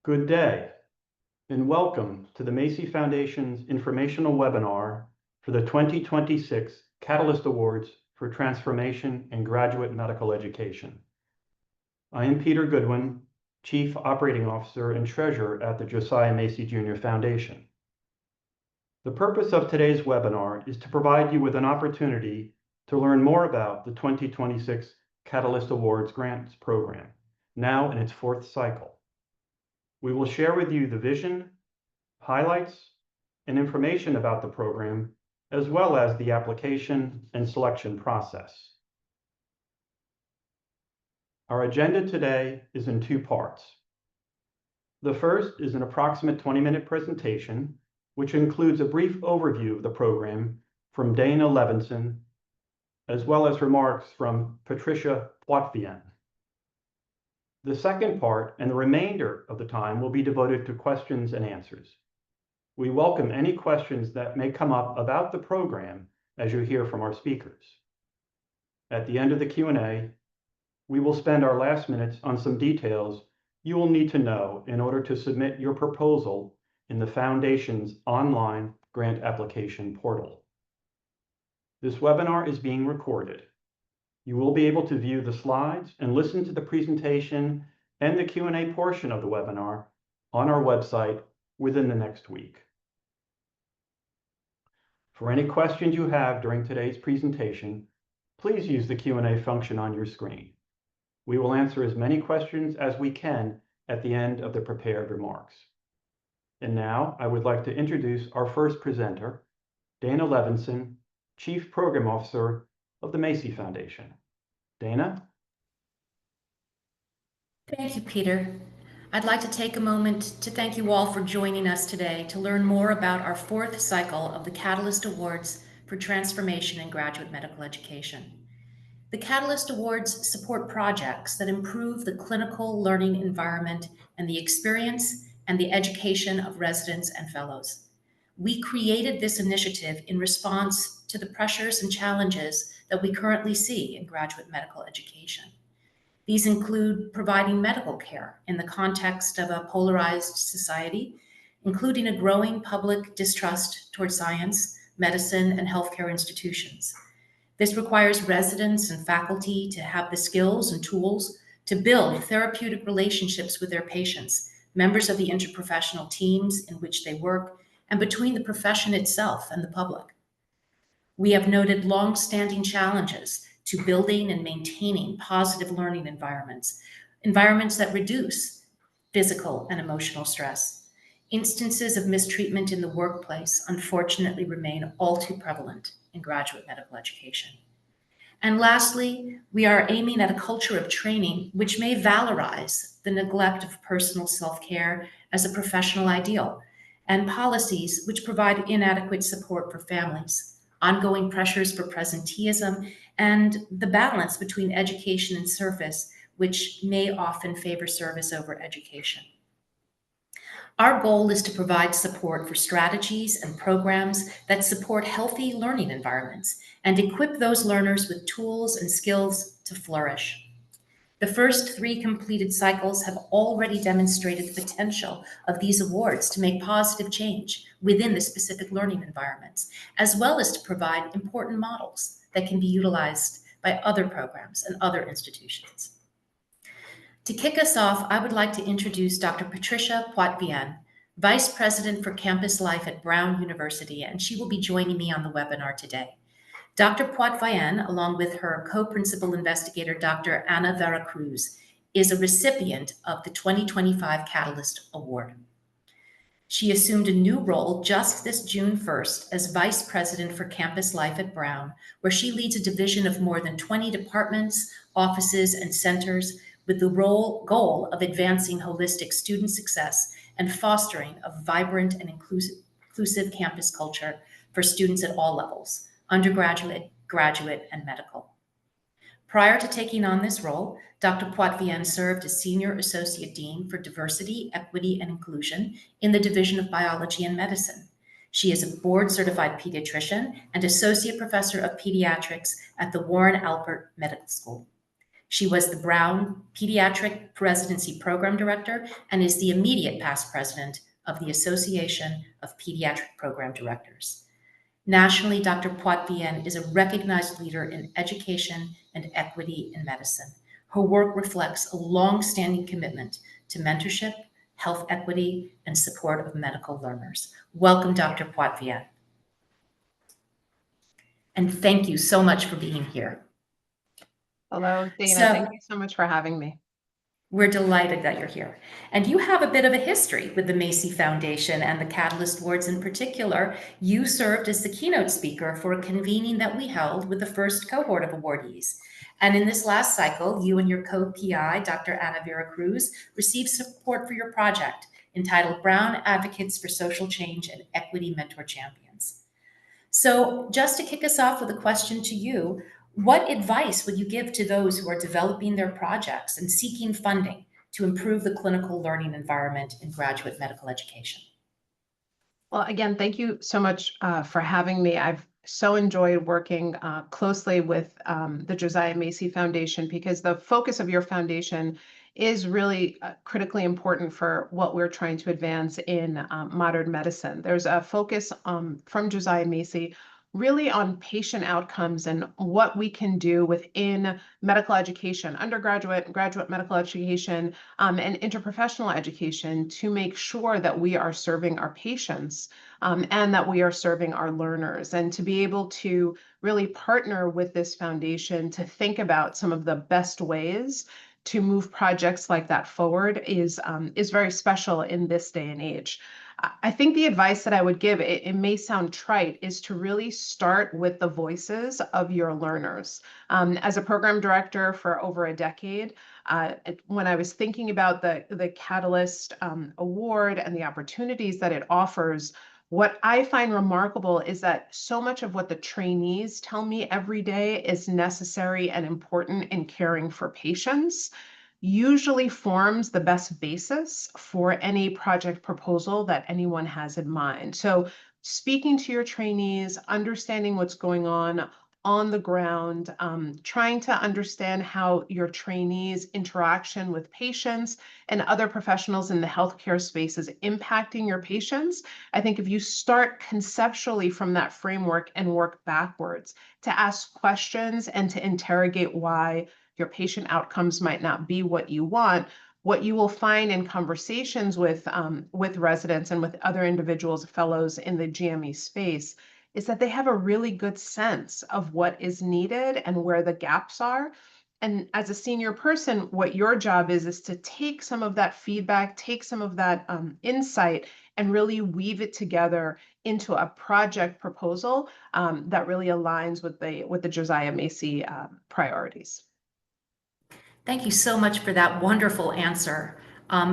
Good day, and welcome to the Macy Foundation's informational webinar for the 2026 Catalyst Awards for Transformation in Graduate Medical Education. I am Peter Goodwin, Chief Operating Officer and Treasurer at the Josiah Macy Jr. Foundation. The purpose of today's webinar is to provide you with an opportunity to learn more about the 2026 Catalyst Awards Grants Program, now in its fourth cycle. We will share with you the vision, highlights, and information about the program, as well as the application and selection process. Our agenda today is in two parts. The first is an approximate 20-minute presentation, which includes a brief overview of the program from Dana Levinson, as well as remarks from Patricia Poitevin. The second part and the remainder of the time will be devoted to questions and answers. We welcome any questions that may come up about the program as you hear from our speakers. At the end of the Q&A, we will spend our last minutes on some details you will need to know in order to submit your proposal in the Foundation's online grant application portal. This webinar is being recorded. You will be able to view the slides and listen to the presentation and the Q&A portion of the webinar on our website within the next week. For any questions you have during today's presentation, please use the Q&A function on your screen. We will answer as many questions as we can at the end of the prepared remarks. And now I would like to introduce our first presenter, Dana Levinson, Chief Program Officer of the Macy Foundation. Dana? Thank you, Peter. I'd like to take a moment to thank you all for joining us today to learn more about our fourth cycle of the Catalyst Awards for Transformation in Graduate Medical Education. The Catalyst Awards support projects that improve the clinical learning environment and the experience and the education of residents and fellows. We created this initiative in response to the pressures and challenges that we currently see in graduate medical education. These include providing medical care in the context of a polarized society, including a growing public distrust toward science, medicine, and healthcare institutions. This requires residents and faculty to have the skills and tools to build therapeutic relationships with their patients, members of the interprofessional teams in which they work, and between the profession itself and the public. We have noted long-standing challenges to building and maintaining positive learning environments that reduce physical and emotional stress. Instances of mistreatment in the workplace unfortunately remain all too prevalent in graduate medical education. And lastly, we are aiming at a culture of training which may valorize the neglect of personal self-care as a professional ideal, and policies which provide inadequate support for families, ongoing pressures for presenteeism, and the balance between education and service, which may often favor service over education. Our goal is to provide support for strategies and programs that support healthy learning environments and equip those learners with tools and skills to flourish. The first three completed cycles have already demonstrated the potential of these awards to make positive change within the specific learning environments, as well as to provide important models that can be utilized by other programs and other institutions. To kick us off, I would like to introduce Dr. Patricia Poitevin, Vice President for Campus Life at Brown University, and she will be joining me on the webinar today. Dr. Poitevin, along with her co-principal investigator, Dr. Ana Vera Cruz, is a recipient of the 2025 Catalyst Award. She assumed a new role just this June 1st as Vice President for Campus Life at Brown, where she leads a division of more than 20 departments, offices, and centers with the goal of advancing holistic student success and fostering a vibrant and inclusive campus culture for students at all levels, undergraduate, graduate, and medical. Prior to taking on this role, Dr. Poitevin served as Senior Associate Dean for Diversity, Equity, and Inclusion in the Division of Biology and Medicine. She is a board-certified pediatrician and Associate Professor of Pediatrics at the Warren Alpert Medical School. She was the Brown Pediatric Residency Program Director and is the immediate past president of the Association of Pediatric Program Directors. Nationally, Dr. Poitevin is a recognized leader in education and equity in medicine. Her work reflects a long-standing commitment to mentorship, health equity, and support of medical learners. Welcome, Dr. Poitevin. And thank you so much for being here. Hello, Dana. Thank you so much for having me. We're delighted that you're here. And you have a bit of a history with the Macy Foundation and the Catalyst Awards in particular. You served as the keynote speaker for a convening that we held with the first cohort of awardees. And in this last cycle, you and your co-PI, Dr. Ana Vera Cruz, received support for your project entitled Brown Advocates for Social Change and Equity Mentor Champions. So just to kick us off with a question to you, what advice would you give to those who are developing their projects and seeking funding to improve the clinical learning environment in graduate medical education? Well, again, thank you so much for having me. I've so enjoyed working closely with the Josiah Macy Foundation, because the focus of your foundation is really critically important for what we're trying to advance in modern medicine. There's a focus from Josiah Macy really on patient outcomes and what we can do within medical education, undergraduate and graduate medical education, and interprofessional education to make sure that we are serving our patients and that we are serving our learners, and to be able to really partner with this foundation to think about some of the best ways to move projects like that forward is very special in this day and age. I think the advice that I would give, it may sound trite, is to really start with the voices of your learners. As a program director for over a decade, when I was thinking about the Catalyst Award and the opportunities that it offers, what I find remarkable is that so much of what the trainees tell me every day is necessary and important in caring for patients usually forms the best basis for any project proposal that anyone has in mind. So speaking to your trainees, understanding what's going on the ground, trying to understand how your trainees' interaction with patients and other professionals in the healthcare space is impacting your patients. I think if you start conceptually from that framework and work backwards to ask questions and to interrogate why your patient outcomes might not be what you want, what you will find in conversations with residents and with other individuals, fellows in the GME space, is that they have a really good sense of what is needed and where the gaps are. And as a senior person, what your job is to take some of that feedback, take some of that insight, and really weave it together into a project proposal that really aligns with the Josiah Macy priorities. Thank you so much for that wonderful answer.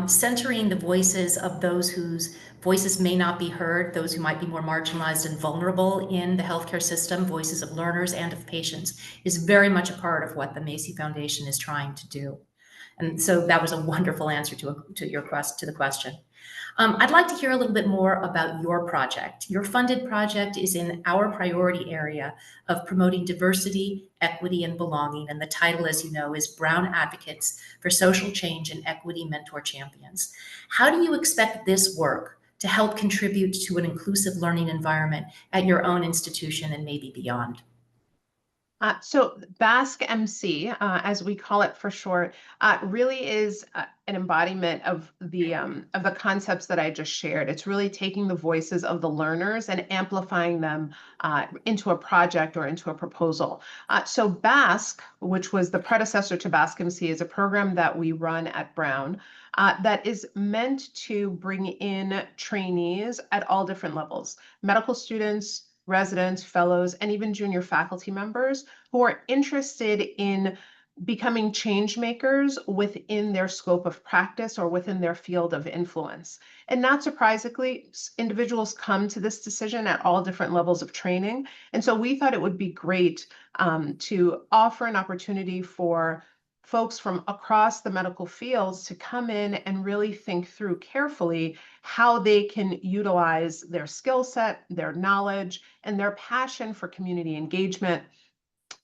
Centering the voices of those whose voices may not be heard, those who might be more marginalized and vulnerable in the healthcare system, voices of learners and of patients, is very much a part of what the Macy Foundation is trying to do. And so that was a wonderful answer to the question. I'd like to hear a little bit more about your project. Your funded project is in our priority area of promoting diversity, equity, and belonging. And the title, as you know, is Brown Advocates for Social Change and Equity Mentor Champions. How do you expect this work to help contribute to an inclusive learning environment at your own institution and maybe beyond? So BASC-MC, as we call it for short, really is an embodiment of the concepts that I just shared. It's really taking the voices of the learners and amplifying them into a project or into a proposal. So BASC, which was the predecessor to BASC-MC, is a program that we run at Brown that is meant to bring in trainees at all different levels, medical students, residents, fellows, and even junior faculty members who are interested in becoming change makers within their scope of practice or within their field of influence. And not surprisingly, individuals come to this decision at all different levels of training. And so we thought it would be great to offer an opportunity for folks from across the medical fields to come in and really think through carefully how they can utilize their skill set, their knowledge, and their passion for community engagement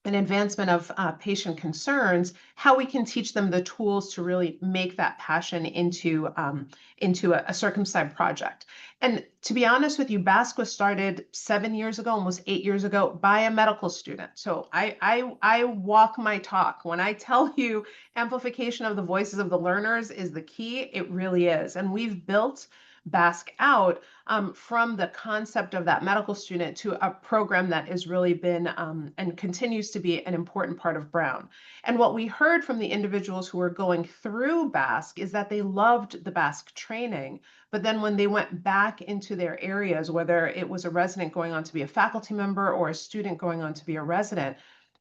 and advancement of patient concerns, how we can teach them the tools to really make that passion into a circumscribed project. And to be honest with you, BASC was started 7 years ago, almost 8 years ago, by a medical student. So I walk my talk. When I tell you amplification of the voices of the learners is the key, it really is. And we've built BASC out from the concept of that medical student to a program that has really been and continues to be an important part of Brown. And what we heard from the individuals who were going through BASC is that they loved the BASC training, but then when they went back into their areas, whether it was a resident going on to be a faculty member or a student going on to be a resident,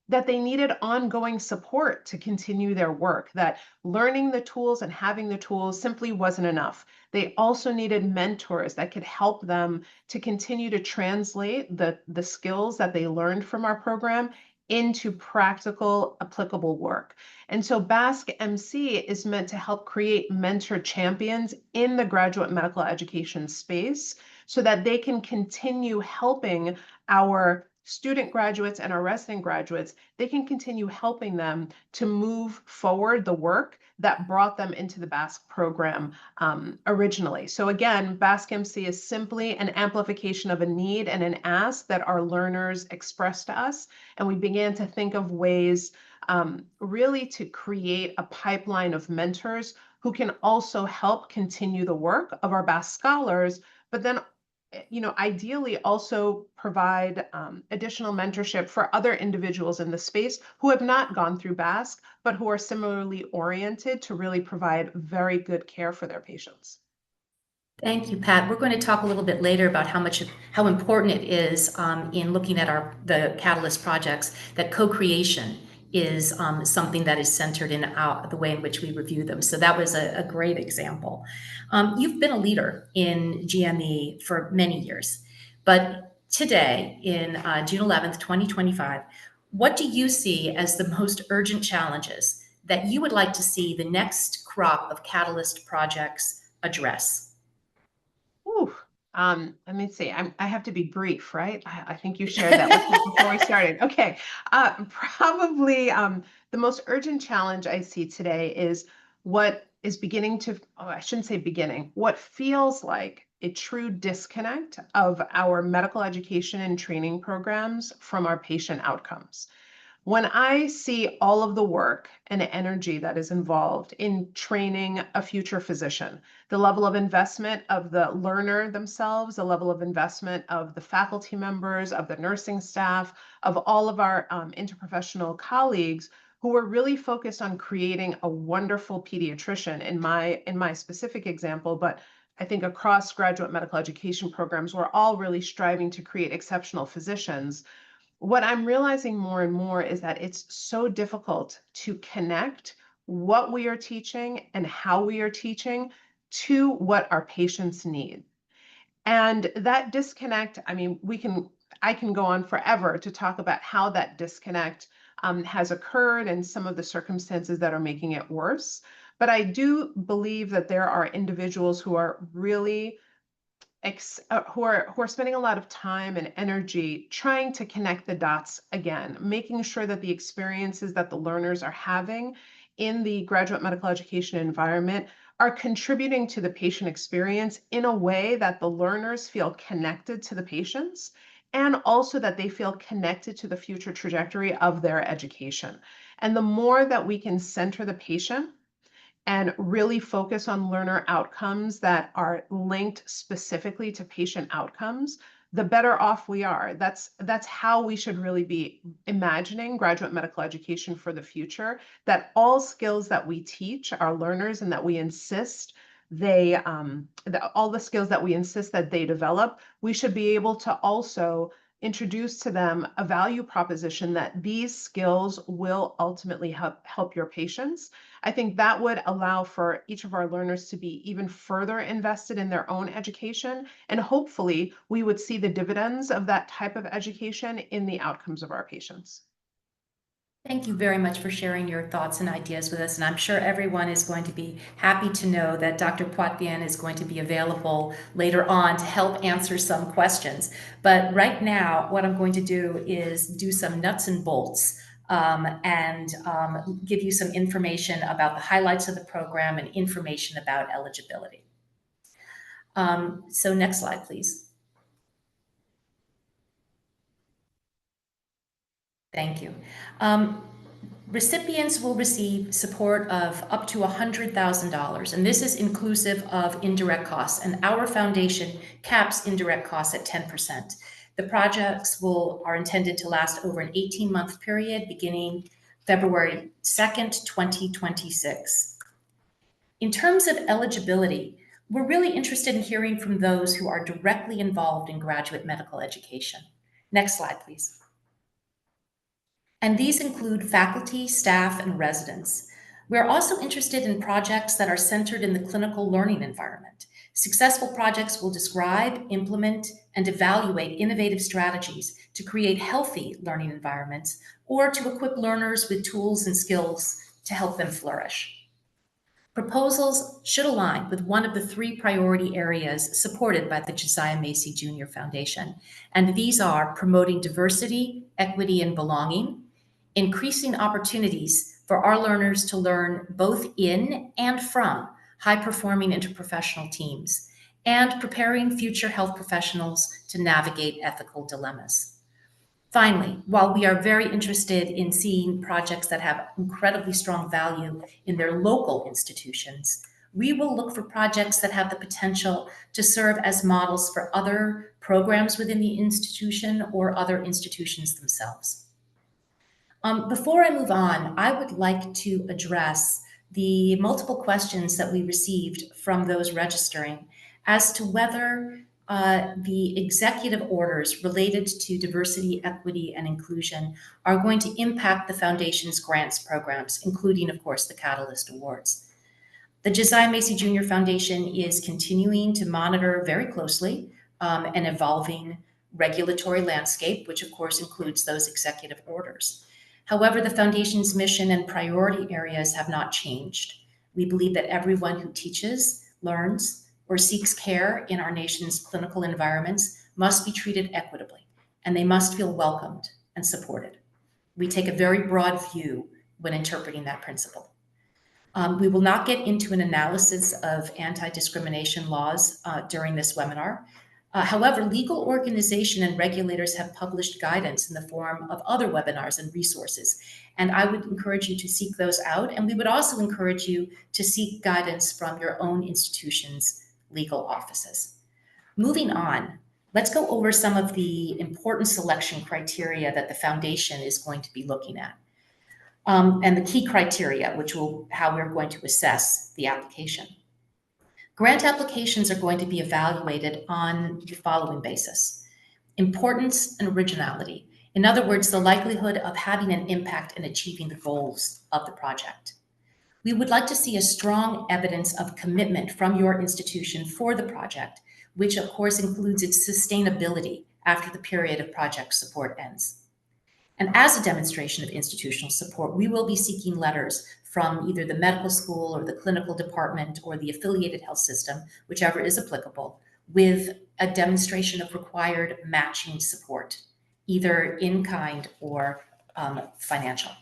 that they needed ongoing support to continue their work, that learning the tools and having the tools simply wasn't enough. They also needed mentors that could help them to continue to translate the skills that they learned from our program into practical, applicable work. And so BASC MC is meant to help create mentor champions in the graduate medical education space so that they can continue helping our student graduates and our resident graduates, they can continue helping them to move forward the work that brought them into the BASC program originally. So again, BASC MC is simply an amplification of a need and an ask that our learners expressed to us. And we began to think of ways really to create a pipeline of mentors who can also help continue the work of our BASC scholars, but then ideally also provide additional mentorship for other individuals in the space who have not gone through BASC, but who are similarly oriented to really provide very good care for their patients. Thank you, Pat. We're going to talk a little bit later about how important it is in looking at the Catalyst projects that co-creation is something that is centered in the way in which we review them. So that was a great example. You've been a leader in GME for many years, but today, in June 11th, 2025, what do you see as the most urgent challenges that you would like to see the next crop of Catalyst projects address? Ooh. Let me see. I have to be brief, right? I think you shared that with me before we started. Okay. Probably the most urgent challenge I see today is what is beginning to, I shouldn't say beginning, what feels like a true disconnect of our medical education and training programs from our patient outcomes. When I see all of the work and energy that is involved in training a future physician, the level of investment of the learner themselves, the level of investment of the faculty members, of the nursing staff, of all of our interprofessional colleagues who are really focused on creating a wonderful pediatrician in my specific example, but I think across graduate medical education programs, we're all really striving to create exceptional physicians. What I'm realizing more and more is that it's so difficult to connect what we are teaching and how we are teaching to what our patients need. And that disconnect, I mean, I can go on forever to talk about how that disconnect has occurred and some of the circumstances that are making it worse. But I do believe that there are individuals who are really who are spending a lot of time and energy trying to connect the dots again, making sure that the experiences that the learners are having in the graduate medical education environment are contributing to the patient experience in a way that the learners feel connected to the patients and also that they feel connected to the future trajectory of their education. And the more that we can center the patient and really focus on learner outcomes that are linked specifically to patient outcomes, the better off we are. That's how we should really be imagining graduate medical education for the future, that all skills that we teach our learners and that we insist all the skills that we insist that they develop, we should be able to also introduce to them a value proposition that these skills will ultimately help your patients. I think that would allow for each of our learners to be even further invested in their own education. And hopefully we would see the dividends of that type of education in the outcomes of our patients. Thank you very much for sharing your thoughts and ideas with us. And I'm sure everyone is going to be happy to know that Dr. Poitevin is going to be available later on to help answer some questions. But right now, what I'm going to do is do some nuts and bolts and give you some information about the highlights of the program and information about eligibility. So next slide, please. Thank you. Recipients will receive support of up to $100,000, and this is inclusive of indirect costs, and our foundation caps indirect costs at 10%. The projects are intended to last over an 18-month period beginning February 2nd, 2026. In terms of eligibility, we're really interested in hearing from those who are directly involved in graduate medical education. Next slide, please. And these include faculty, staff, and residents. We're also interested in projects that are centered in the clinical learning environment. Successful projects will describe, implement, and evaluate innovative strategies to create healthy learning environments or to equip learners with tools and skills to help them flourish. Proposals should align with one of the 3 priority areas supported by the Josiah Macy Jr. Foundation, and these are promoting diversity, equity, and belonging, increasing opportunities for our learners to learn both in and from high-performing interprofessional teams, and preparing future health professionals to navigate ethical dilemmas. Finally, while we are very interested in seeing projects that have incredibly strong value in their local institutions, we will look for projects that have the potential to serve as models for other programs within the institution or other institutions themselves. Before I move on, I would like to address the multiple questions that we received from those registering as to whether the executive orders related to diversity, equity, and inclusion are going to impact the Foundation's grants programs, including, of course, the Catalyst Awards. The Josiah Macy Jr. Foundation is continuing to monitor very closely an evolving regulatory landscape, which of course includes those executive orders. However, the Foundation's mission and priority areas have not changed. We believe that everyone who teaches, learns, or seeks care in our nation's clinical environments must be treated equitably, and they must feel welcomed and supported. We take a very broad view when interpreting that principle. We will not get into an analysis of anti-discrimination laws during this webinar. However, legal organization and regulators have published guidance in the form of other webinars and resources, and I would encourage you to seek those out, and we would also encourage you to seek guidance from your own institution's legal offices. Moving on, let's go over some of the important selection criteria that the Foundation is going to be looking at, and the key criteria, which will how we're going to assess the application. Grant applications are going to be evaluated on the following basis: importance and originality. In other words, the likelihood of having an impact and achieving the goals of the project. We would like to see a strong evidence of commitment from your institution for the project, which of course includes its sustainability after the period of project support ends. And as a demonstration of institutional support, we will be seeking letters from either the medical school or the clinical department or the affiliated health system, whichever is applicable, with a demonstration of required matching support, either in kind or financial.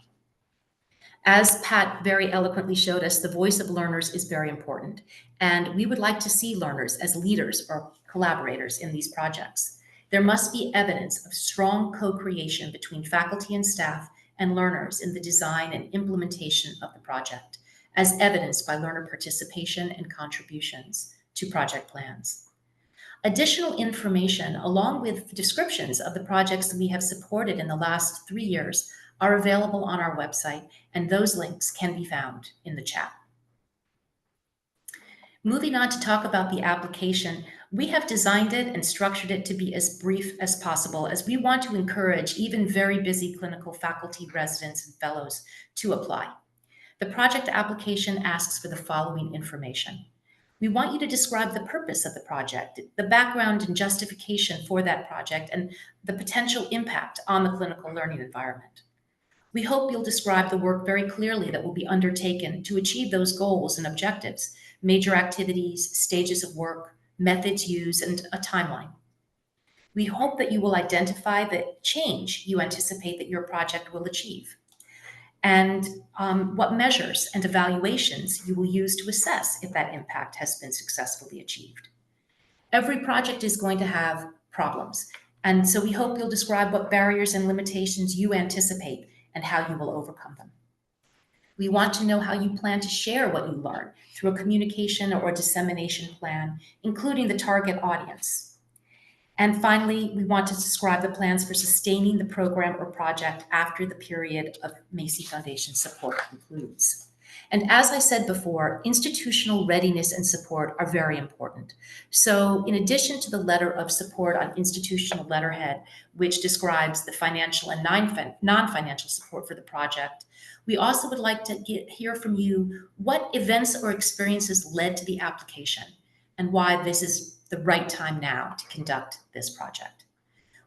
As Pat very eloquently showed us, the voice of learners is very important, and we would like to see learners as leaders or collaborators in these projects. There must be evidence of strong co-creation between faculty and staff and learners in the design and implementation of the project, as evidenced by learner participation and contributions to project plans. Additional information, along with descriptions of the projects that we have supported in the last 3 years, are available on our website, and those links can be found in the chat. Moving on to talk about the application, we have designed it and structured it to be as brief as possible, as we want to encourage even very busy clinical faculty, residents, and fellows to apply. The project application asks for the following information. We want you to describe the purpose of the project, the background and justification for that project, and the potential impact on the clinical learning environment. We hope you'll describe the work very clearly that will be undertaken to achieve those goals and objectives, major activities, stages of work, methods used, and a timeline. We hope that you will identify the change you anticipate that your project will achieve. and what measures and evaluations you will use to assess if that impact has been successfully achieved. Every project is going to have problems, and so we hope you'll describe what barriers and limitations you anticipate and how you will overcome them. We want to know how you plan to share what you learn through a communication or dissemination plan, including the target audience. And finally, we want to describe the plans for sustaining the program or project after the period of Macy Foundation support concludes. And as I said before, institutional readiness and support are very important. So in addition to the letter of support on institutional letterhead, which describes the financial and non-financial support for the project, we also would like to hear from you what events or experiences led to the application and why this is the right time now to conduct this project.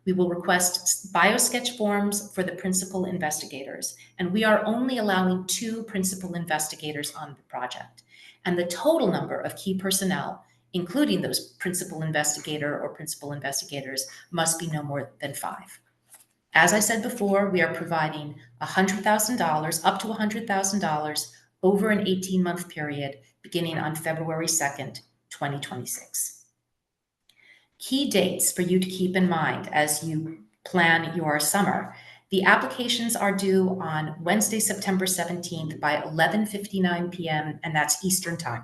We will request biosketch forms for the principal investigators, and we are only allowing 2 principal investigators on the project. And the total number of key personnel, including those principal investigator or principal investigators, must be no more than 5. As I said before, we are providing $100,000, up to $100,000 over an 18-month period beginning on February 2nd, 2026. Key dates for you to keep in mind as you plan your summer. The applications are due on Wednesday, September 17th by 11:59 p.m., and that's Eastern Time.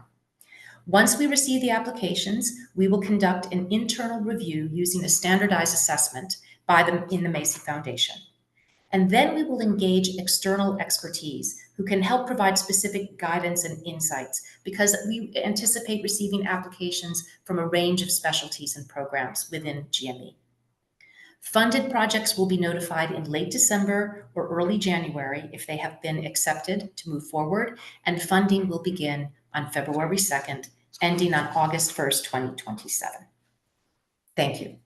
Once we receive the applications, we will conduct an internal review using a standardized assessment in the Macy Foundation. And then we will engage external expertise who can help provide specific guidance and insights, because we anticipate receiving applications from a range of specialties and programs within GME. Funded projects will be notified in late December or early January if they have been accepted to move forward, and funding will begin on February 2nd, ending on August 1st, 2027. Thank you.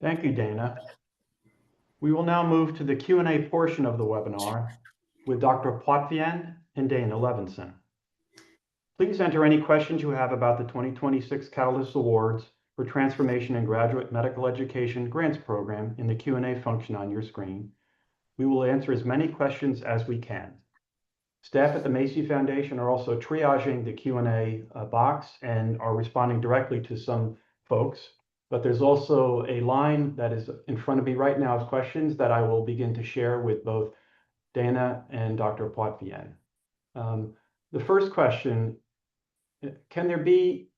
Thank you, Dana. We will now move to the Q&A portion of the webinar with Dr. Potvin and Dana Levinson. Please enter any questions you have about the 2026 Catalyst Awards for Transformation in Graduate Medical Education Grants Program in the Q&A function on your screen. We will answer as many questions as we can. Staff at the Macy Foundation are also triaging the Q&A box and are responding directly to some folks. But there's also a line that is in front of me right now of questions that I will begin to share with both Dana and Dr. Potvin. The first question, can there be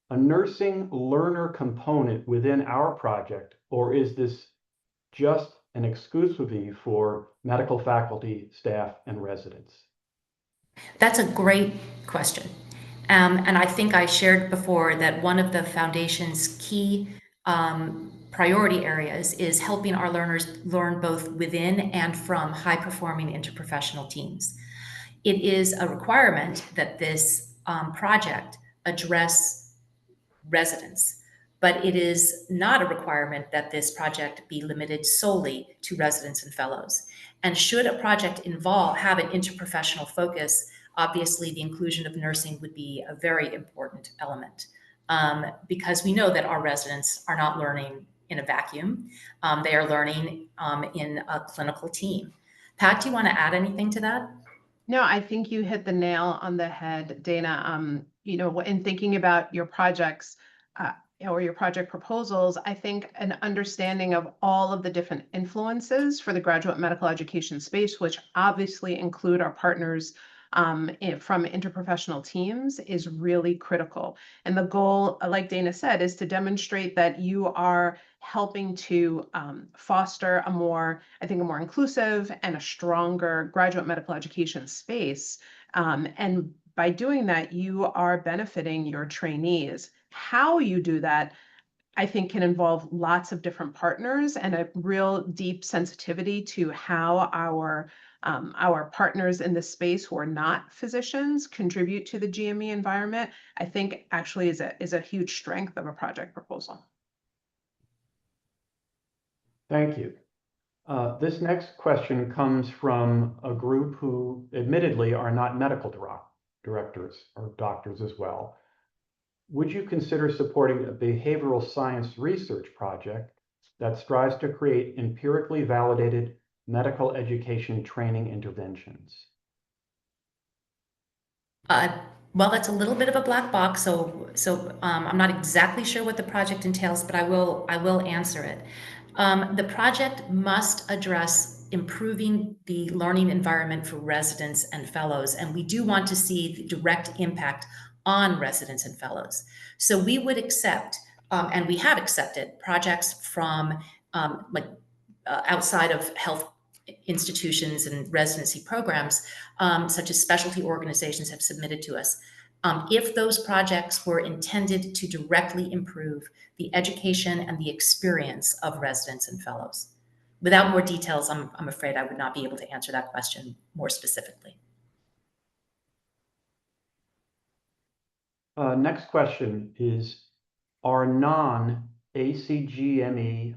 a nursing learner component within our project, or is this just an exclusively for medical faculty, staff, and residents? That's a great question. And I think I shared before that one of the Foundation's key priority areas is helping our learners learn both within and from high-performing interprofessional teams. It is a requirement that this project address residents, but it is not a requirement that this project be limited solely to residents and fellows. And should a project have an interprofessional focus, obviously the inclusion of nursing would be a very important element, because we know that our residents are not learning in a vacuum. They are learning in a clinical team. Pat, do you want to add anything to that? No, I think you hit the nail on the head, Dana. In thinking about your projects or your project proposals, I think an understanding of all of the different influences for the graduate medical education space, which obviously include our partners from interprofessional teams, is really critical. And the goal, like Dana said, is to demonstrate that you are helping to foster a more inclusive and a stronger graduate medical education space. And by doing that, you are benefiting your trainees. How you do that, I think, can involve lots of different partners and a real deep sensitivity to how our partners in this space who are not physicians contribute to the GME environment. I think actually is a huge strength of a project proposal. Thank you. This next question comes from a group who admittedly are not medical directors or doctors as well. Would you consider supporting a behavioral science research project that strives to create empirically validated medical education training interventions? Well, that's a little bit of a black box, so I'm not exactly sure what the project entails, but I will answer it. The project must address improving the learning environment for residents and fellows, and we do want to see the direct impact on residents and fellows. So we would accept, and we have accepted, projects from outside of health institutions and residency programs, such as specialty organizations have submitted to us. If those projects were intended to directly improve the education and the experience of residents and fellows. Without more details, I'm afraid I would not be able to answer that question more specifically. Next question is, are non-ACGME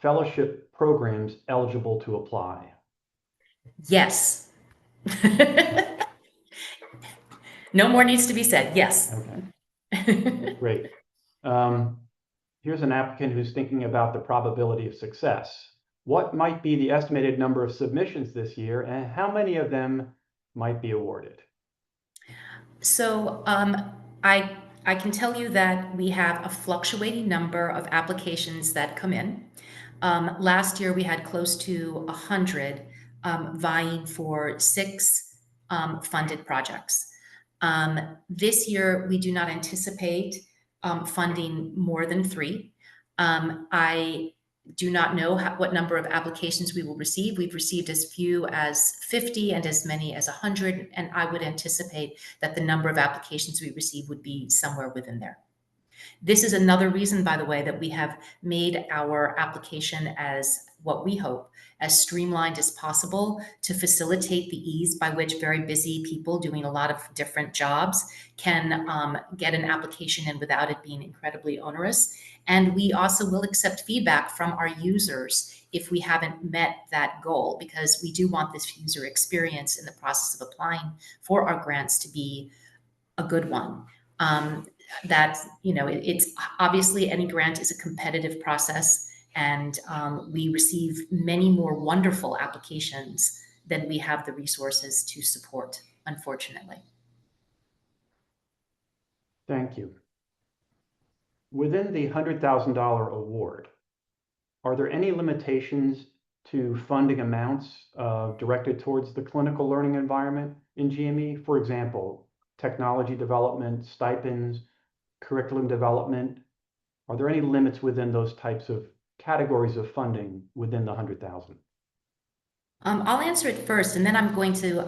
fellowship programs eligible to apply? Yes. No more needs to be said. Yes. Okay, great. Here's an applicant who's thinking about the probability of success. What might be the estimated number of submissions this year, and how many of them might be awarded? So I can tell you that we have a fluctuating number of applications that come in. Last year we had close to 100 vying for 6 funded projects. This year we do not anticipate funding more than 3. I do not know what number of applications we will receive. We've received as few as 50 and as many as 100, and I would anticipate that the number of applications we receive would be somewhere within there. This is another reason, by the way, that we have made our application as what we hope as streamlined as possible to facilitate the ease by which very busy people doing a lot of different jobs can get an application in without it being incredibly onerous. And we also will accept feedback from our users if we haven't met that goal, because we do want this user experience in the process of applying for our grants to be a good one. That, you know, it's obviously any grant is a competitive process, and we receive many more wonderful applications than we have the resources to support, unfortunately. Thank you. Within the $100,000 award, are there any limitations to funding amounts directed towards the clinical learning environment in GME? For example, technology development, stipends, curriculum development. Are there any limits within those types of categories of funding within the 100,000? I'll answer it first, and then I'm going to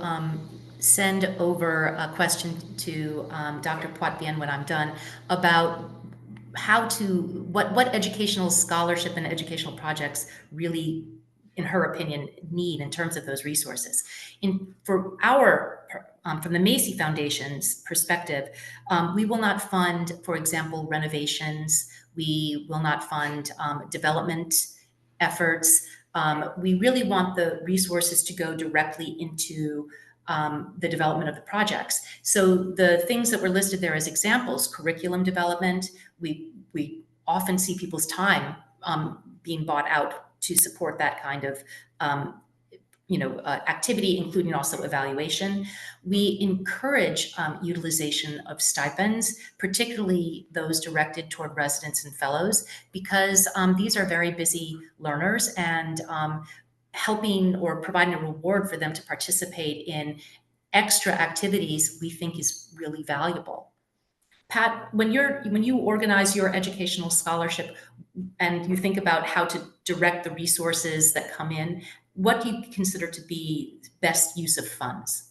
send over a question to Dr. Poitevin when I'm done about what educational scholarship and educational projects really, in her opinion, need in terms of those resources. From the Macy Foundation's perspective, we will not fund, for example, renovations. We will not fund development efforts. We really want the resources to go directly into the development of the projects. So the things that were listed there as examples, curriculum development, we often see people's time being bought out to support that kind of activity, including also evaluation. We encourage utilization of stipends, particularly those directed toward residents and fellows, because these are very busy learners, and helping or providing a reward for them to participate in extra activities we think is really valuable. Pat, when you organize your educational scholarship and you think about how to direct the resources that come in, what do you consider to be best use of funds?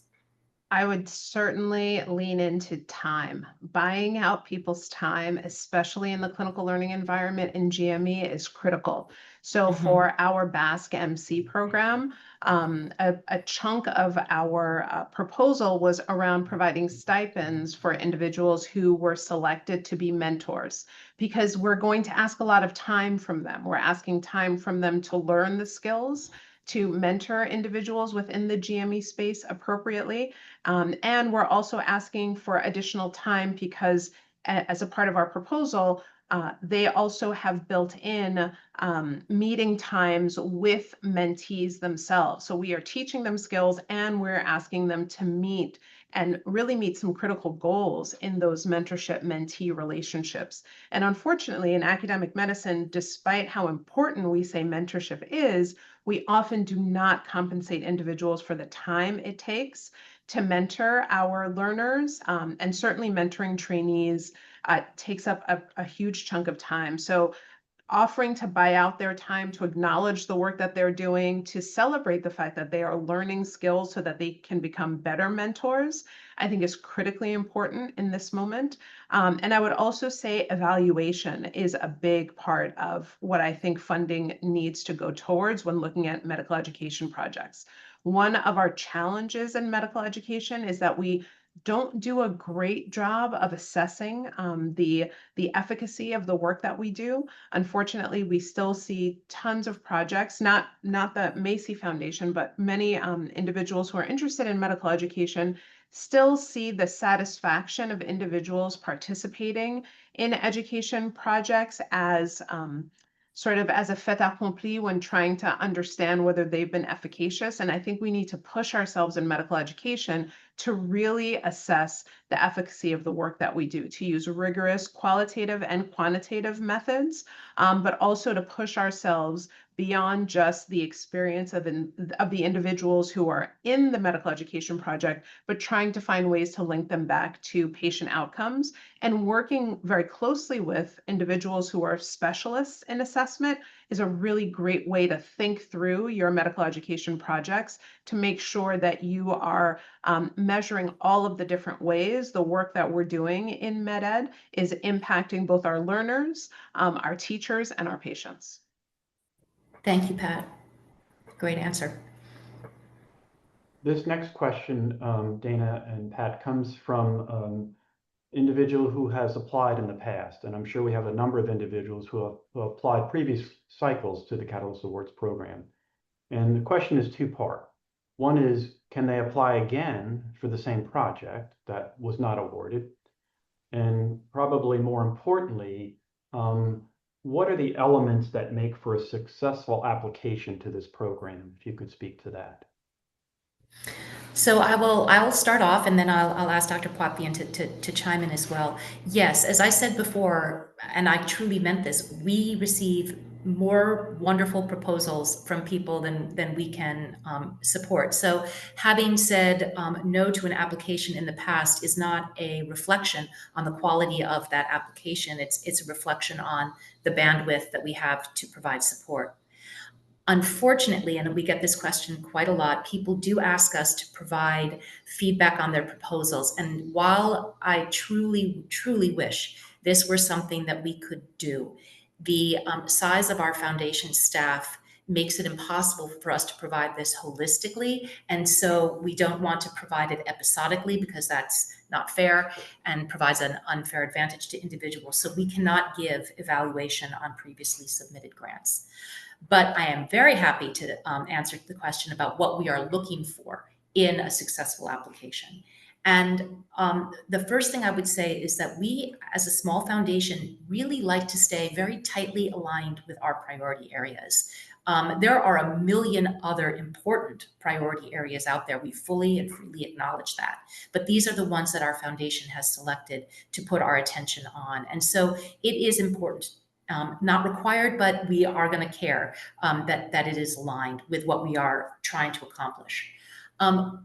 I would certainly lean into time. Buying out people's time, especially in the clinical learning environment in GME, is critical. So for our Basque MC program, a chunk of our proposal was around providing stipends for individuals who were selected to be mentors, because we're going to ask a lot of time from them. We're asking time from them to learn the skills, to mentor individuals within the GME space appropriately. And we're also asking for additional time because as a part of our proposal, They also have built in meeting times with mentees themselves. So we are teaching them skills and we're asking them to meet and really meet some critical goals in those mentorship-mentee relationships. And unfortunately, in academic medicine, despite how important we say mentorship is, we often do not compensate individuals for the time it takes to mentor our learners, and certainly mentoring trainees takes up a huge chunk of time. So offering to buy out their time, to acknowledge the work that they're doing, to celebrate the fact that they are learning skills so that they can become better mentors, I think is critically important in this moment. And I would also say evaluation is a big part of what I think funding needs to go towards when looking at medical education projects. One of our challenges in medical education is that we don't do a great job of assessing the efficacy of the work that we do. Unfortunately, we still see tons of projects, not the Macy Foundation, but many individuals who are interested in medical education still see the satisfaction of individuals participating in education projects as sort of as a fait accompli when trying to understand whether they've been efficacious. And I think we need to push ourselves in medical education to really assess the efficacy of the work that we do, to use rigorous qualitative and quantitative methods, but also to push ourselves beyond just the experience of the individuals who are in the medical education project, but trying to find ways to link them back to patient outcomes and working very closely with individuals who are specialists in assessment is a really great way to think through your medical education projects to make sure that you are measuring all of the different ways the work that we're doing in MedEd is impacting both our learners, our teachers, and our patients. Thank you, Pat. Great answer. This next question, Dana and Pat, comes from individual who has applied in the past, and I'm sure we have a number of individuals who have applied previous cycles to the Catalyst Awards program. And the question is two-part. One is, can they apply again for the same project that was not awarded? And probably more importantly, what are the elements that make for a successful application to this program? If you could speak to that. So I will start off, and then I'll ask Dr. Poitbian to chime in as well. Yes, as I said before, and I truly meant this, we receive more wonderful proposals from people than we can support. So having said no to an application in the past is not a reflection on the quality of that application. It's a reflection on the bandwidth that we have to provide support. Unfortunately, and we get this question quite a lot, people do ask us to provide feedback on their proposals. And while I truly, truly wish this were something that we could do, the size of our foundation staff makes it impossible for us to provide this holistically. And so we don't want to provide it episodically because that's not fair and provides an unfair advantage to individuals. So we cannot give evaluation on previously submitted grants. But I am very happy to answer the question about what we are looking for in a successful application. And the first thing I would say is that we, as a small foundation, really like to stay very tightly aligned with our priority areas. There are a million other important priority areas out there. We fully and freely acknowledge that. But these are the ones that our foundation has selected to put our attention on. And so it is important. Not required, but we are going to care that it is aligned with what we are trying to accomplish.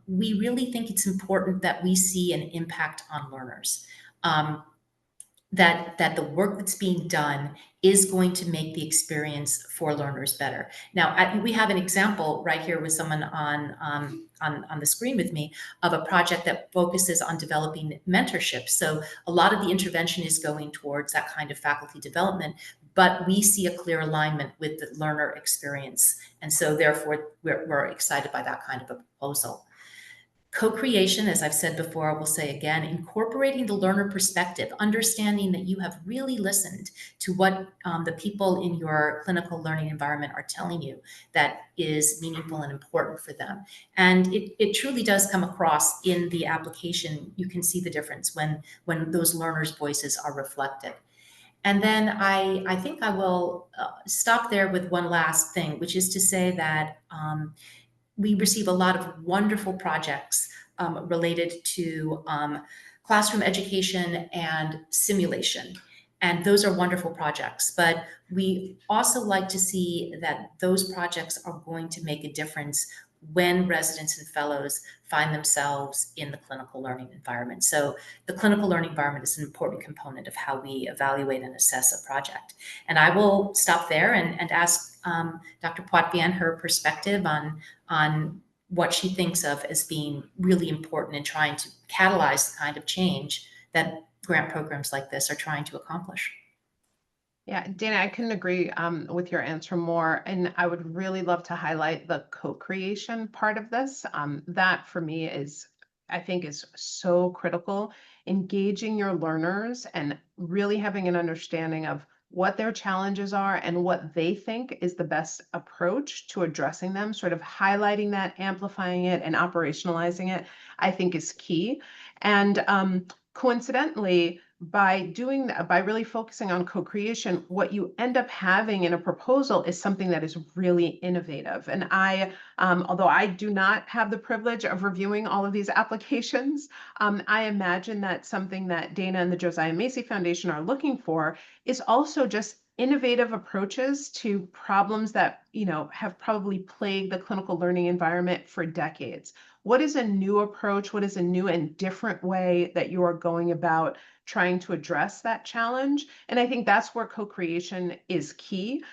We really think it's important that we see an impact on learners, that the work that's being done is going to make the experience for learners better. Now, we have an example right here with someone on the screen with me of a project that focuses on developing mentorship. So a lot of the intervention is going towards that kind of faculty development, but we see a clear alignment with the learner experience. And so therefore, we're excited by that kind of a proposal. Co-creation, as I've said before, I will say again, incorporating the learner perspective, understanding that you have really listened to what the people in your clinical learning environment are telling you that is meaningful and important for them. And it truly does come across in the application. You can see the difference when those learners' voices are reflected. And then I think I will stop there with one last thing, which is to say that we receive a lot of wonderful projects related to classroom education and simulation. And those are wonderful projects, but we also like to see that those projects are going to make a difference when residents and fellows find themselves in the clinical learning environment. So the clinical learning environment is an important component of how we evaluate and assess a project. And I will stop there and ask Dr. Poitevin her perspective on what she thinks of as being really important in trying to catalyze the kind of change that grant programs like this are trying to accomplish. Yeah, Dana, I couldn't agree with your answer more. And I would really love to highlight the co-creation part of this. That for me is, I think, is so critical. Engaging your learners and really having an understanding of what their challenges are and what they think is the best approach to addressing them, sort of highlighting that, amplifying it, and operationalizing it, I think is key. And coincidentally, by doing that, by really focusing on co-creation, what you end up having in a proposal is something that is really innovative. And I, although I do not have the privilege of reviewing all of these applications, I imagine that something that Dana and the Josiah Macy Foundation are looking for is also just innovative approaches to problems that, have probably plagued the clinical learning environment for decades. What is a new approach? What is a new and different way that you are going about trying to address that challenge? And I think that's where co-creation is key.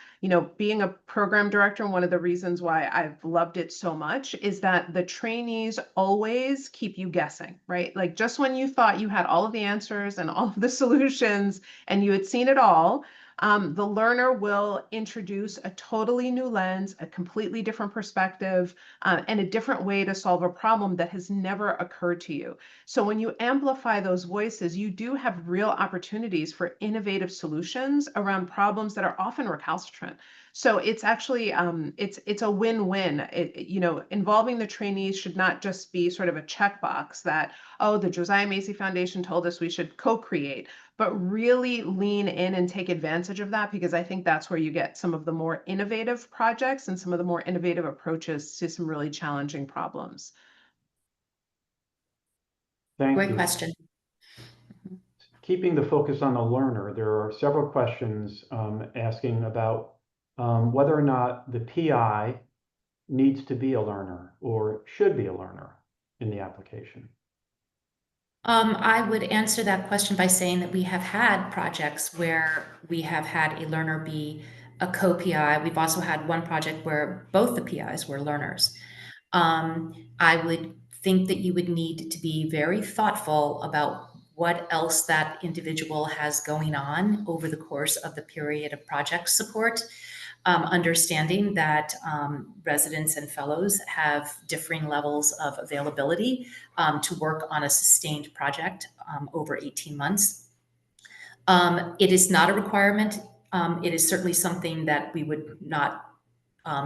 Being a program director, one of the reasons why I've loved it so much is that the trainees always keep you guessing, right? Like just when you thought you had all of the answers and all of the solutions and you had seen it all, the learner will introduce a totally new lens, a completely different perspective, and a different way to solve a problem that has never occurred to you. So when you amplify those voices, you do have real opportunities for innovative solutions around problems that are often recalcitrant. So it's actually it's a win-win. Involving the trainees should not just be sort of a checkbox that, oh, the Josiah Macy Foundation told us we should co-create, but really lean in and take advantage of that, because I think that's where you get some of the more innovative projects and some of the more innovative approaches to some really challenging problems. Thank Great you. question. Keeping the focus on the learner, there are several questions asking about whether or not the PI needs to be a learner or should be a learner in the application. I would answer that question by saying that we have had projects where we have had a learner be a co-PI. We've also had one project where both the PIs were learners. I would think that you would need to be very thoughtful about what else that individual has going on over the course of the period of project support. Understanding that residents and fellows have differing levels of availability to work on a sustained project over 18 months. It is not a requirement. It is certainly something that we would not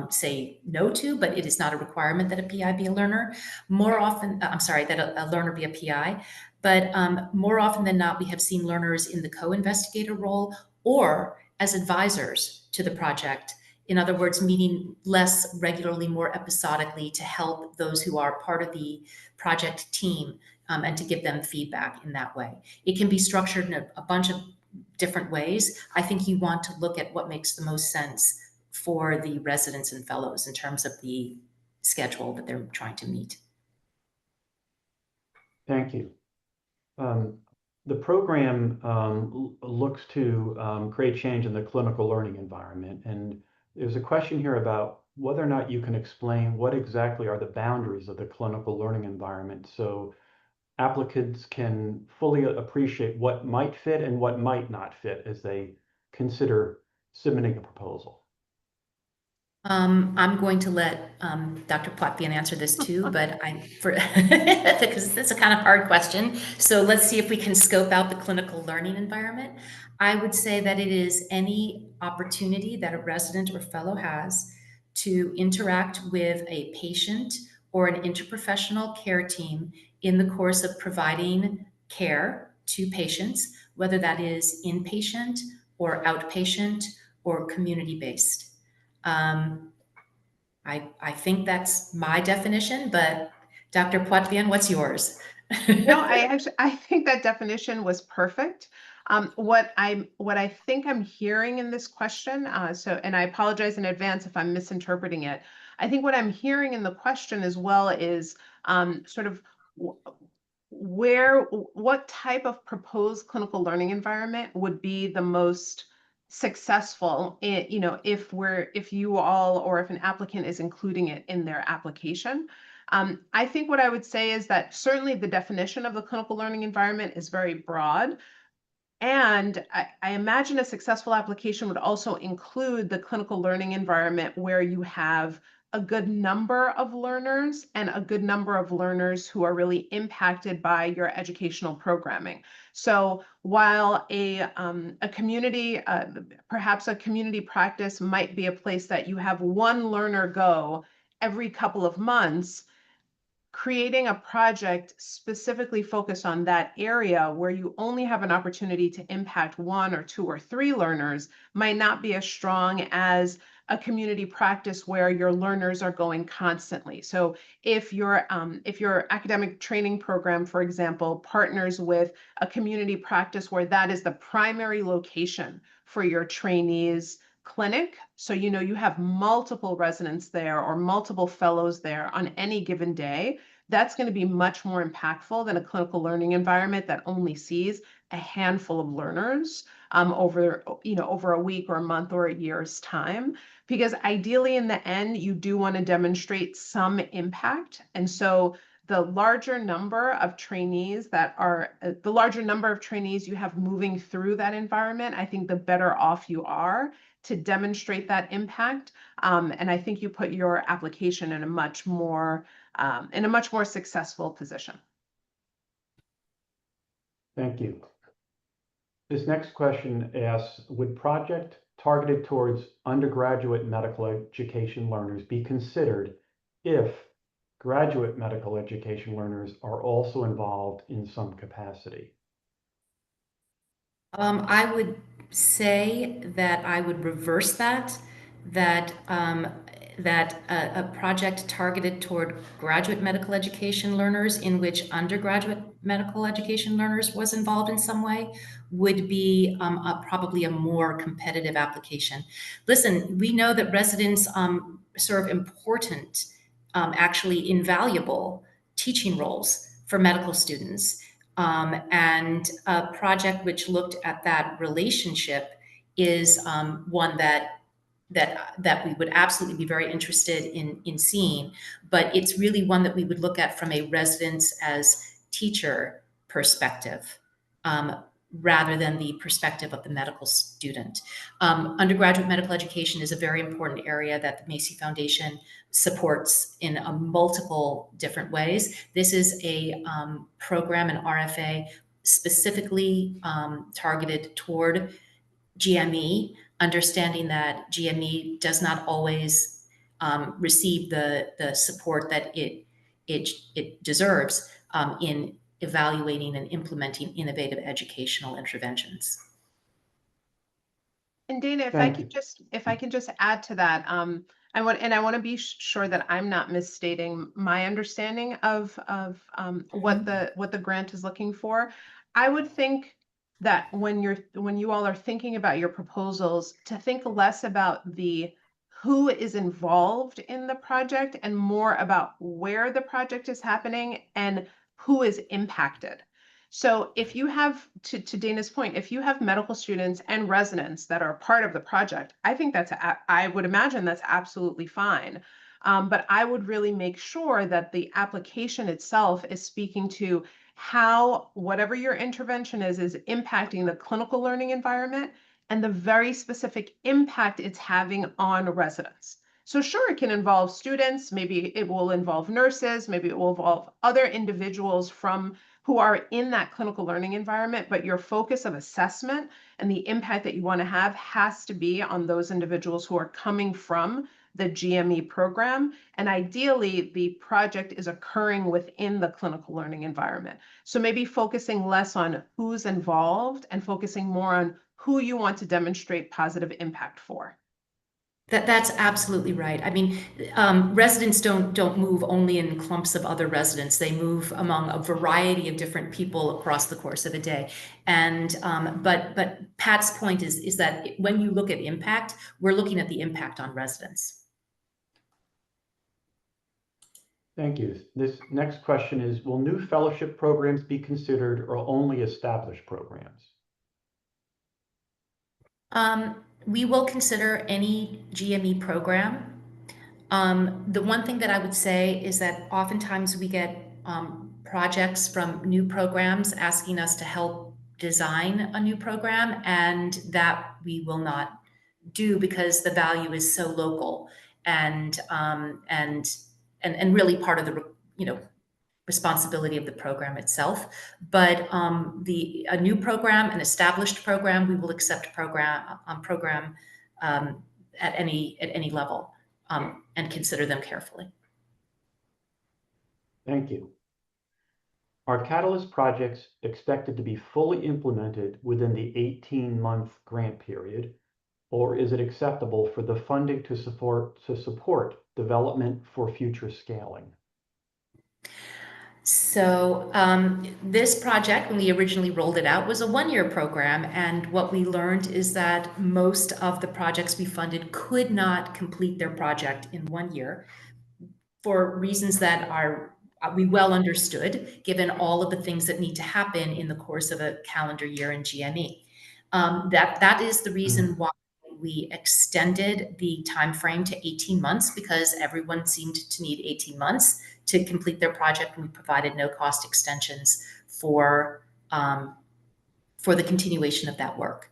say no to, but it is not a requirement that a PI be a learner. More often, that a learner be a PI, but more often than not, we have seen learners in the co-investigator role or as advisors to the project. In other words, meeting less regularly, more episodically to help those who are part of the project team and to give them feedback in that way. It can be structured in a bunch of different ways. I think you want to look at what makes the most sense for the residents and fellows in terms of the schedule that they're trying to meet. Thank you. The program looks to create change in the clinical learning environment. And there's a question here about whether or not you can explain what exactly are the boundaries of the clinical learning environment so applicants can fully appreciate what might fit and what might not fit as they consider submitting a proposal. I'm going to let Dr. Poitevin answer this too, but because it's a kind of hard question. So let's see if we can scope out the clinical learning environment. I would say that it is any opportunity that a resident or fellow has to interact with a patient or an interprofessional care team in the course of providing care to patients, whether that is inpatient or outpatient, or community-based. I think that's my definition, but Dr. Poitvin, what's yours? No, I think that definition was perfect. What I think I'm hearing in this question, and I apologize in advance if I'm misinterpreting it. I think what I'm hearing in the question as well is sort of what type of proposed clinical learning environment would be the most successful in, if you all or if an applicant is including it in their application. I think what I would say is that certainly the definition of the clinical learning environment is very broad. And I imagine a successful application would also include the clinical learning environment where you have a good number of learners and a good number of learners who are really impacted by your educational programming. So while a community, perhaps a community practice might be a place that you have one learner go every couple of months, creating a project specifically focused on that area where you only have an opportunity to impact 1 or 2 or 3 learners might not be as strong as a community practice where your learners are going constantly. So if your academic training program, for example, partners with a community practice where that is the primary location for your trainees' clinic, so you have multiple residents there or multiple fellows there on any given day, that's going to be much more impactful than a clinical learning environment that only sees a handful of learners over a week or a month or a year's time. Because ideally, in the end, you do want to demonstrate some impact. And so the larger number of trainees you have moving through that environment, I think the better off you are to demonstrate that impact. And I think you put your application in a much more successful position. Thank you. This next question asks, would project targeted towards undergraduate medical education learners be considered if graduate medical education learners are also involved in some capacity? I would say that I would reverse that a project targeted toward graduate medical education learners in which undergraduate medical education learners was involved in some way would be probably a more competitive application. Listen, we know that residents serve important, actually invaluable teaching roles for medical students. And a project which looked at that relationship is one that we would absolutely be very interested in seeing, but it's really one that we would look at from a residence as teacher perspective, rather than the perspective of the medical student. Undergraduate medical education is a very important area that the Macy Foundation supports in multiple different ways. This is a program, an RFA, specifically targeted toward GME, understanding that GME does not always receive the support that it deserves in evaluating and implementing innovative educational interventions. And Dana, if I can just add to that, I want to be sure that I'm not misstating my understanding of what the grant is looking for. I would think that when you all are thinking about your proposals, to think less about who is involved in the project and more about where the project is happening and who is impacted. So if you have, to Dana's point, if you have medical students and residents that are part of the project, I think I would imagine that's absolutely fine. But I would really make sure that the application itself is speaking to how whatever your intervention is impacting the clinical learning environment and the very specific impact it's having on residents. So sure, it can involve students, maybe it will involve nurses, maybe it will involve other individuals who are in that clinical learning environment, but your focus of assessment and the impact that you want to have has to be on those individuals who are coming from the GME program. And ideally, the project is occurring within the clinical learning environment. So maybe focusing less on who's involved and focusing more on who you want to demonstrate positive impact for. That's absolutely right. I mean, residents don't move only in clumps of other residents. They move among a variety of different people across the course of a day. And but Pat's point is that when you look at impact, we're looking at the impact on residents. Thank you. This next question is, will new fellowship programs be considered or only established programs? We will consider any GME program. The one thing that I would say is that oftentimes we get projects from new programs asking us to help design a new program, and that we will not do because the value is so local and really part of the responsibility of the program itself. But a new program, an established program, we will accept program at any level and consider them carefully. Thank you. Are Catalyst projects expected to be fully implemented within the 18-month grant period, or is it acceptable for the funding to support development for future scaling? So this project, when we originally rolled it out, was a one-year program. And what we learned is that most of the projects we funded could not complete their project in 1 year for reasons that we well understood, given all of the things that need to happen in the course of a calendar year in GME. That is the reason why we extended the time frame to 18 months, because everyone seemed to need 18 months to complete their project, and we provided no cost extensions for the continuation of that work.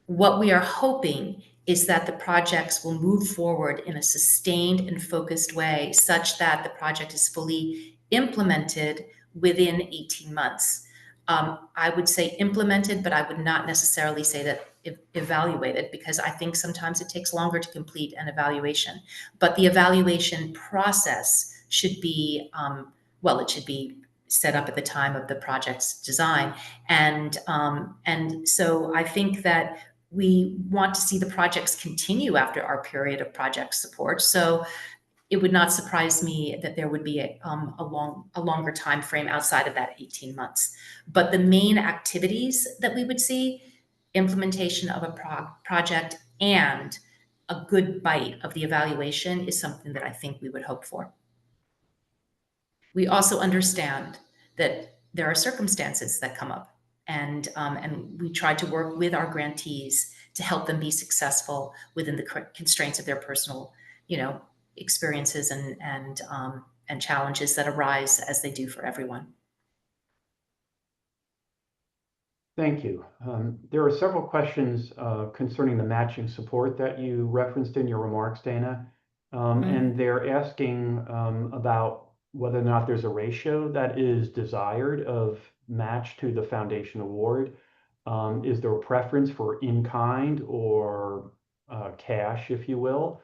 What we are hoping is that the projects will move forward in a sustained and focused way such that the project is fully implemented within 18 months. I would say implemented, but I would not necessarily say that evaluated, because I think sometimes it takes longer to complete an evaluation. But the evaluation process should be, it should be set up at the time of the project's design. And so I think that we want to see the projects continue after our period of project support. So it would not surprise me that there would be a longer time frame outside of that 18 months. But the main activities that we would see, implementation of a project and a good bite of the evaluation, is something that I think we would hope for. We also understand that there are circumstances that come up, and we try to work with our grantees to help them be successful within the constraints of their personal, experiences and challenges that arise, as they do for everyone. Thank you. There are several questions concerning the matching support that you referenced in your remarks, Dana. And they're asking about whether or not there's a ratio that is desired of match to the foundation award. Is there a preference for in-kind or cash, if you will?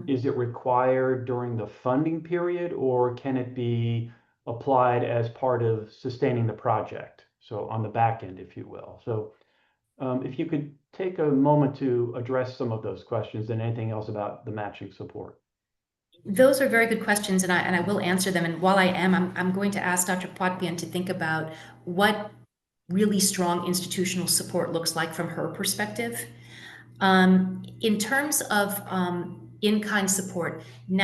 Is it required during the funding period, or can it be applied as part of sustaining the project? So on the back end, if you will. So if you could take a moment to address some of those questions and anything else about the matching support. Those are very good questions, and I will answer them. And while I'm going to ask Dr. Potvin to think about what really strong institutional support looks like from her perspective. In terms of in-kind support, in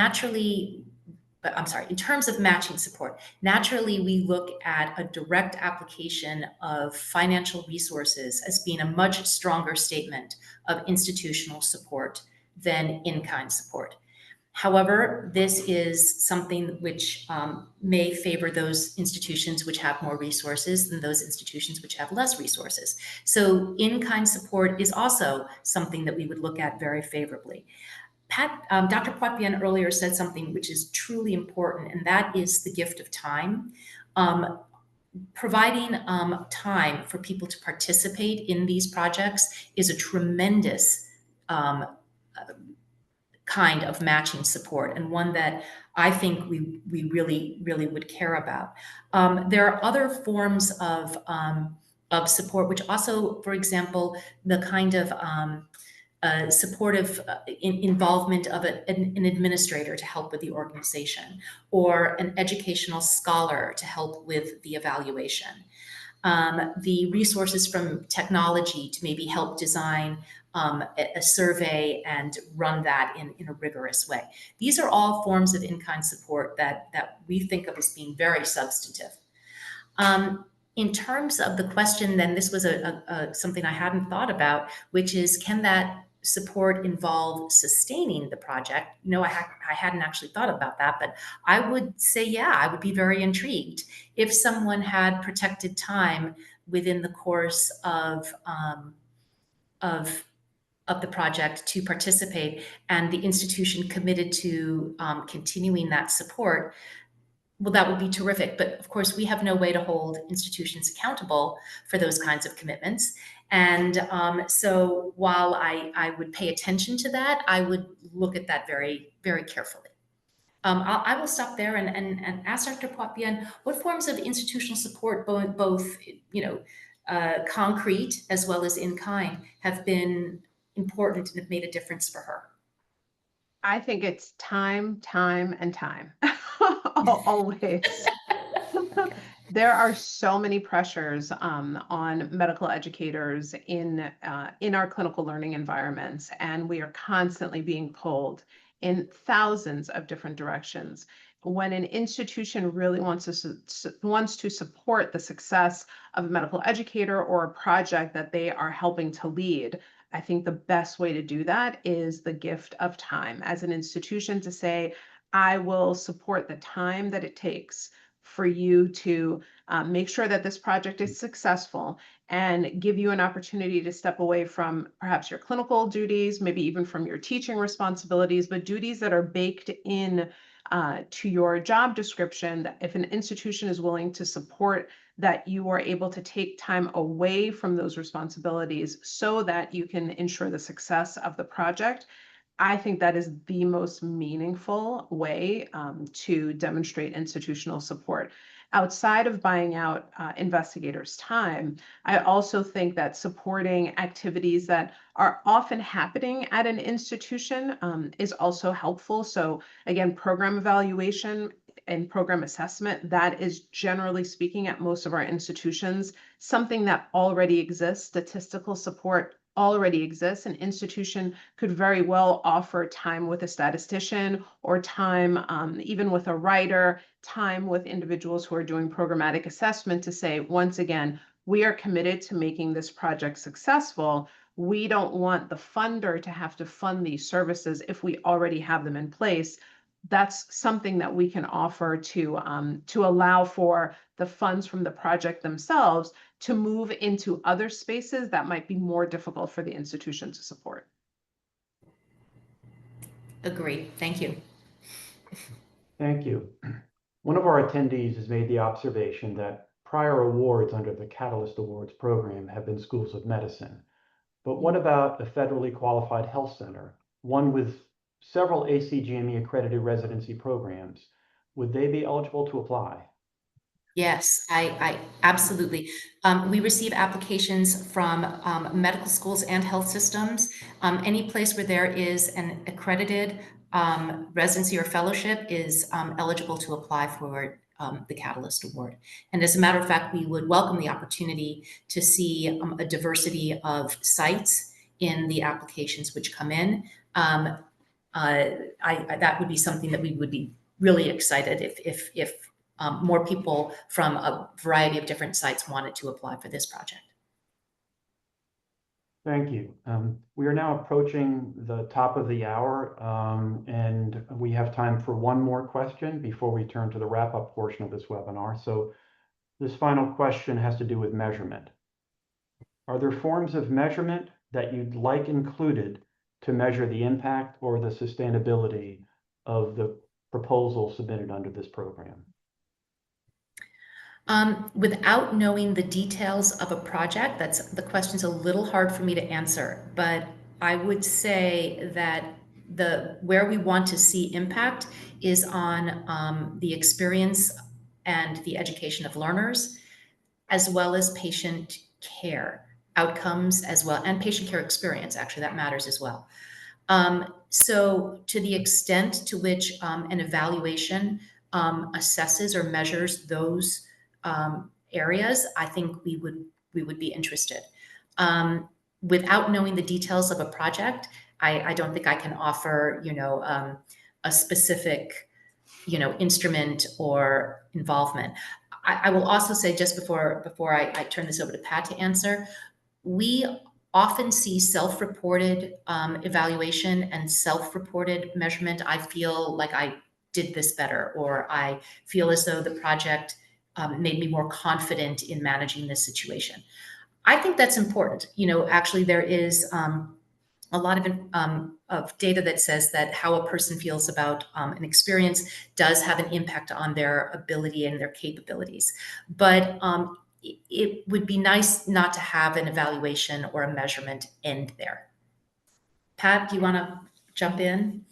terms of matching support, naturally we look at a direct application of financial resources as being a much stronger statement of institutional support than in-kind support. However, this is something which may favor those institutions which have more resources than those institutions which have less resources. So in-kind support is also something that we would look at very favorably. Dr. Potvin earlier said something which is truly important, and that is the gift of time. Providing time for people to participate in these projects is a tremendous kind of matching support, and one that I think we really would care about. There are other forms of support, which also, for example, the kind of supportive involvement of an administrator to help with the organization, or an educational scholar to help with the evaluation. The resources from technology to maybe help design a survey and run that in a rigorous way. These are all forms of in-kind support that we think of as being very substantive. In terms of the question, then, this was something I hadn't thought about, which is, can that support involve sustaining the project? I hadn't actually thought about that, but I would say, yeah, I would be very intrigued if someone had protected time within the course of the project to participate, and the institution committed to continuing that support. Well, that would be terrific. But of course, we have no way to hold institutions accountable for those kinds of commitments. And so while I would pay attention to that, I would look at that very, very carefully. I will stop there and ask Dr. Poipian, what forms of institutional support, both concrete as well as in kind, have been important and have made a difference for her? I think it's time, and time. Always. There are so many pressures on medical educators in our clinical learning environments, and we are constantly being pulled in thousands of different directions. When an institution really wants to support the success of a medical educator or a project that they are helping to lead, I think the best way to do that is the gift of time as an institution, to say, I will support the time that it takes for you to make sure that this project is successful, and give you an opportunity to step away from perhaps your clinical duties, maybe even from your teaching responsibilities, but duties that are baked in to your job description. If an institution is willing to support that, you are able to take time away from those responsibilities so that you can ensure the success of the project. I think that is the most meaningful way to demonstrate institutional support. Outside of buying out investigators' time, I also think that supporting activities that are often happening at an institution is also helpful. So again, program evaluation and program assessment, that is, generally speaking, at most of our institutions, something that already exists. Statistical support already exists. An institution could very well offer time with a statistician, or time even with a writer, time with individuals who are doing programmatic assessment, to say, once again, we are committed to making this project successful. We don't want the funder to have to fund these services if we already have them in place. That's something that we can offer to allow for the funds from the project themselves to move into other spaces that might be more difficult for the institution to support. Agree. Thank you. Thank you. One of our attendees has made the observation that prior awards under the Catalyst Awards program have been schools of medicine. But what about a federally qualified health center, one with several ACGME accredited residency programs? Would they be eligible to apply? Yes, I absolutely. We receive applications from medical schools and health systems. Any place where there is an accredited residency or fellowship is eligible to apply for the Catalyst Award. And as a matter of fact, we would welcome the opportunity to see a diversity of sites in the applications which come in. That would be something that we would be really excited if more people from a variety of different sites wanted to apply for this project. Thank you. We are now approaching the top of the hour, and we have time for one more question before we turn to the wrap-up portion of this webinar. So this final question has to do with measurement. Are there forms of measurement that you'd like included to measure the impact or the sustainability of the proposal submitted under this program? Without knowing the details of a project, the question's a little hard for me to answer, but I would say that where we want to see impact is on the experience and the education of learners, as well as patient care outcomes as well, and patient care experience. Actually, that matters as well. So to the extent to which an evaluation assesses or measures those areas, I think we would be interested. Without knowing the details of a project, I don't think I can offer, a specific, instrument or involvement. I will also say, just before I turn this over to Pat to answer, we often see self-reported evaluation and self-reported measurement. I feel like I did this better, or I feel as though the project made me more confident in managing this situation. I think that's important. Actually, there is a lot of data that says that how a person feels about an experience does have an impact on their ability and their capabilities. But it would be nice not to have an evaluation or a measurement end there. Pat, do you want to jump in?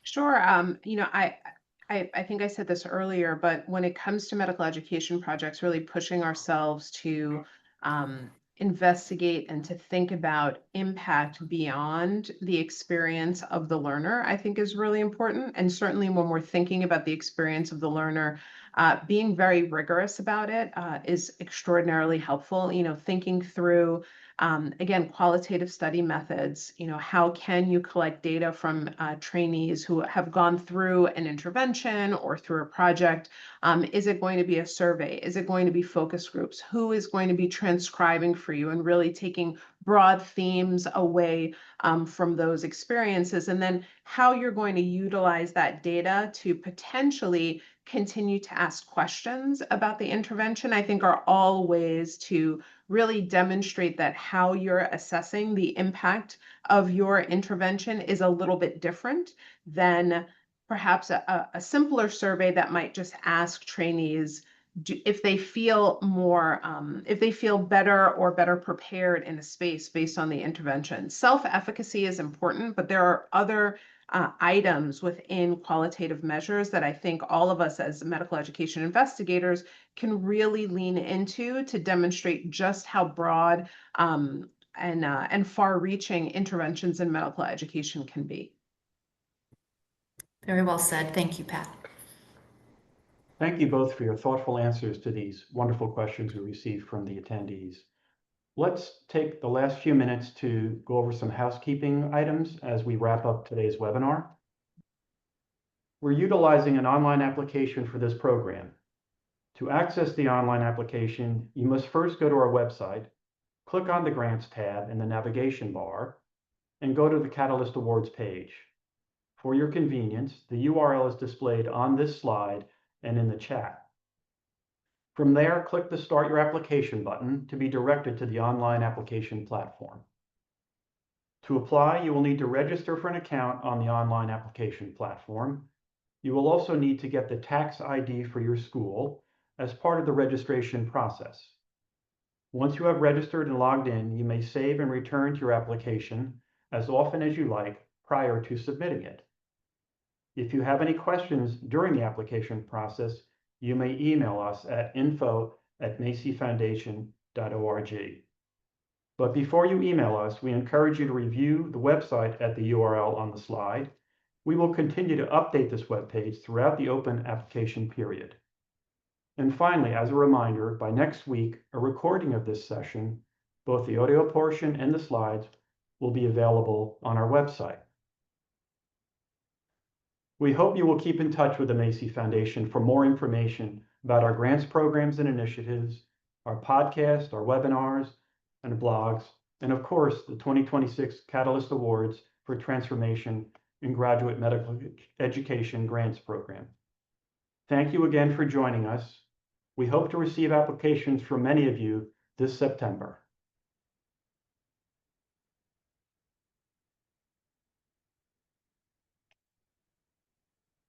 Sure. I think I said this earlier, but when it comes to medical education projects, really pushing ourselves to investigate and to think about impact beyond the experience of the learner, I think is really important. And certainly when we're thinking about the experience of the learner, being very rigorous about it is extraordinarily helpful. Thinking through again, qualitative study methods. How can you collect data from trainees who have gone through an intervention or through a project? Is it going to be a survey? Is it going to be focus groups? Who is going to be transcribing for you and really taking broad themes away from those experiences? And then how you're going to utilize that data to potentially continue to ask questions about the intervention, I think are all ways to really demonstrate that how you're assessing the impact of your intervention is a little bit different than perhaps a simpler survey that might just ask trainees if they feel more, if they feel better or better prepared in a space based on the intervention. Self-efficacy is important, but there are other items within qualitative measures that I think all of us as medical education investigators can really lean into to demonstrate just how broad and far-reaching interventions in medical education can be. Very well said. Thank you, Pat. Thank you both for your thoughtful answers to these wonderful questions we received from the attendees. Let's take the last few minutes to go over some housekeeping items as we wrap up today's webinar. We're utilizing an online application for this program. To access the online application, you must first go to our website, click on the Grants tab in the navigation bar, and go to the Catalyst Awards page. For your convenience, the URL is displayed on this slide and in the chat. From there, click the Start Your Application button to be directed to the online application platform. To apply, you will need to register for an account on the online application platform. You will also need to get the tax ID for your school as part of the registration process. Once you have registered and logged in, you may save and return to your application as often as you like prior to submitting it. If you have any questions during the application process, you may email us at info@macyfoundation.org. But before you email us, we encourage you to review the website at the URL on the slide. We will continue to update this webpage throughout the open application period. And finally, as a reminder, by next week, a recording of this session, both the audio portion and the slides, will be available on our website. We hope you will keep in touch with the Macy Foundation for more information about our grants programs and initiatives, our podcast, our webinars, and blogs, and of course, the 2026 Catalyst Awards for Transformation in Graduate Medical Education Grants Program. Thank you again for joining us. We hope to receive applications from many of you this September.